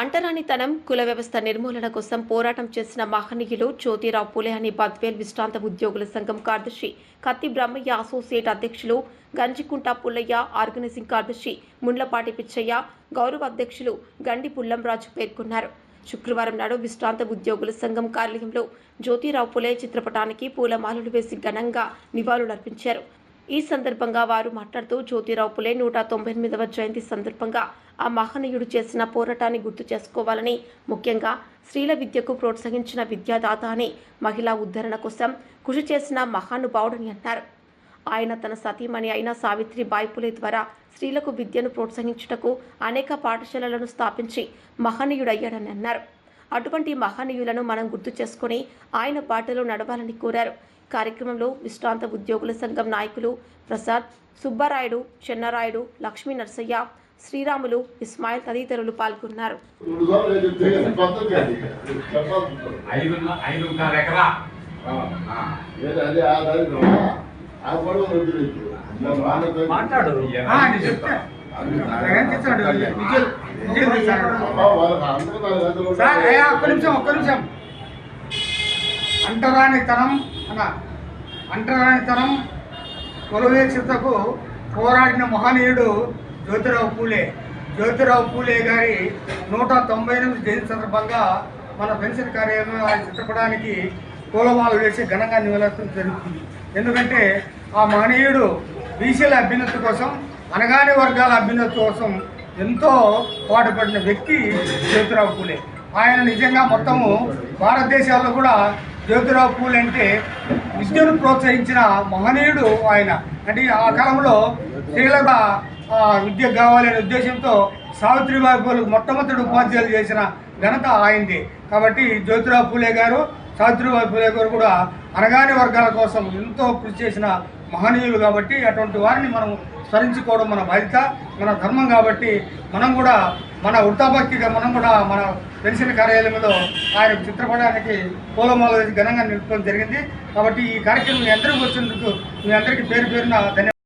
అంటరానితనం కుల వ్యవస్థ నిర్మూలన కోసం పోరాటం చేసిన మహనీయులు జ్యోతిరావు పూలే అని బద్వేల్ విశ్రాంత ఉద్యోగుల సంఘం కార్యదర్శి కత్తి బ్రహ్మయ్య అసోసియేట్ అధ్యక్షులు గంజికుంట పుల్లయ్య ఆర్గనైజింగ్ కార్యదర్శి ముండ్లపాటి పిచ్చయ్య గౌరవ అధ్యక్షులు గండి పుల్లంరాజు పేర్కొన్నారు. శుక్రవారం నాడు విశ్రాంత ఉద్యోగుల సంఘం కార్యాలయంలో జ్యోతిరావు పూలే చిత్రపటానికి పూలమాలలు వేసి ఘనంగా నివాళులర్పించారు. ఈ సందర్భంగా వారు మాట్లాడుతూ జ్యోతిరావు పూలే 198వ జయంతి సందర్భంగా ఆ మహనీయుడు చేసిన పోరాటాన్ని గుర్తు చేసుకోవాలని, ముఖ్యంగా స్త్రీల విద్యకు ప్రోత్సహించిన విద్యాదాత అని, మహిళా ఉద్ధరణ కోసం కృషి చేసిన మహానుభావుడని అన్నారు. ఆయన తన సతీమణి అయిన సావిత్రిబాయి పూలే ద్వారా స్త్రీలకు విద్యను ప్రోత్సహించుటకు అనేక పాఠశాలలను స్థాపించి మహనీయుడయ్యాడని అన్నారు. అటువంటి మహనీయులను మనం గుర్తు చేసుకుని ఆయన బాటలో నడవాలని కోరారు. కార్యక్రమంలో విశ్రాంత ఉద్యోగుల సంఘం నాయకులు ప్రసాద్, సుబ్బారాయుడు, చెన్నరాయుడు, లక్ష్మీ నర్సయ్య, శ్రీరాములు, ఇస్మాయిల్ తదితరులు పాల్గొన్నారు. అంటరానితనం కులవేక్షతకు పోరాడిన మహనీయుడు జ్యోతిరావు పూలే. జ్యోతిరావు పూలే గారి 198 జయంతి సందర్భంగా మన పెన్షన్ కార్యాలయంలో ఆయన చిత్రపటానికి పూలమాలలు వేసి ఘనంగా నివాళులర్పించడం జరుగుతుంది. ఎందుకంటే ఆ మహనీయుడు బీసీల అభ్యున్నతి కోసం, అనగాని వర్గాల అభ్యున్నతి కోసం ఎంతో పాటుపడిన వ్యక్తి జ్యోతిరావు పూలే. ఆయన నిజంగా మొత్తము భారతదేశాల్లో కూడా జ్యోతిరావు పూలే అంటే విద్యను ప్రోత్సహించిన మహనీయుడు ఆయన. అంటే ఆ కాలంలో స్త్రీల విద్య కావాలనే ఉద్దేశంతో సావిత్రిబాయి పూలకు మొట్టమొదటి ఉపాధ్యాయులు చేసిన ఘనత ఆయనది. కాబట్టి జ్యోతిరావు పూలే గారు, సావిత్రిబాయి పూలే గారు కూడా అనగాని వర్గాల కోసం ఎంతో కృషి చేసిన మహనీయులు. కాబట్టి అటువంటి వారిని మనం స్మరించుకోవడం మన బాధ్యత, మన ధర్మం. కాబట్టి మనం కూడా మన వృత్తాభక్తిగా మనం కూడా మన పెన్షన్ కార్యాలయంలో ఆయన చిత్రపటానికి పూలమాల వేసి ఘనంగా నిలుపడం జరిగింది. కాబట్టి ఈ కార్యక్రమం మీ అందరికీ వచ్చినందుకు మీ అందరికీ పేరు పేరున ధన్యవాదాలు.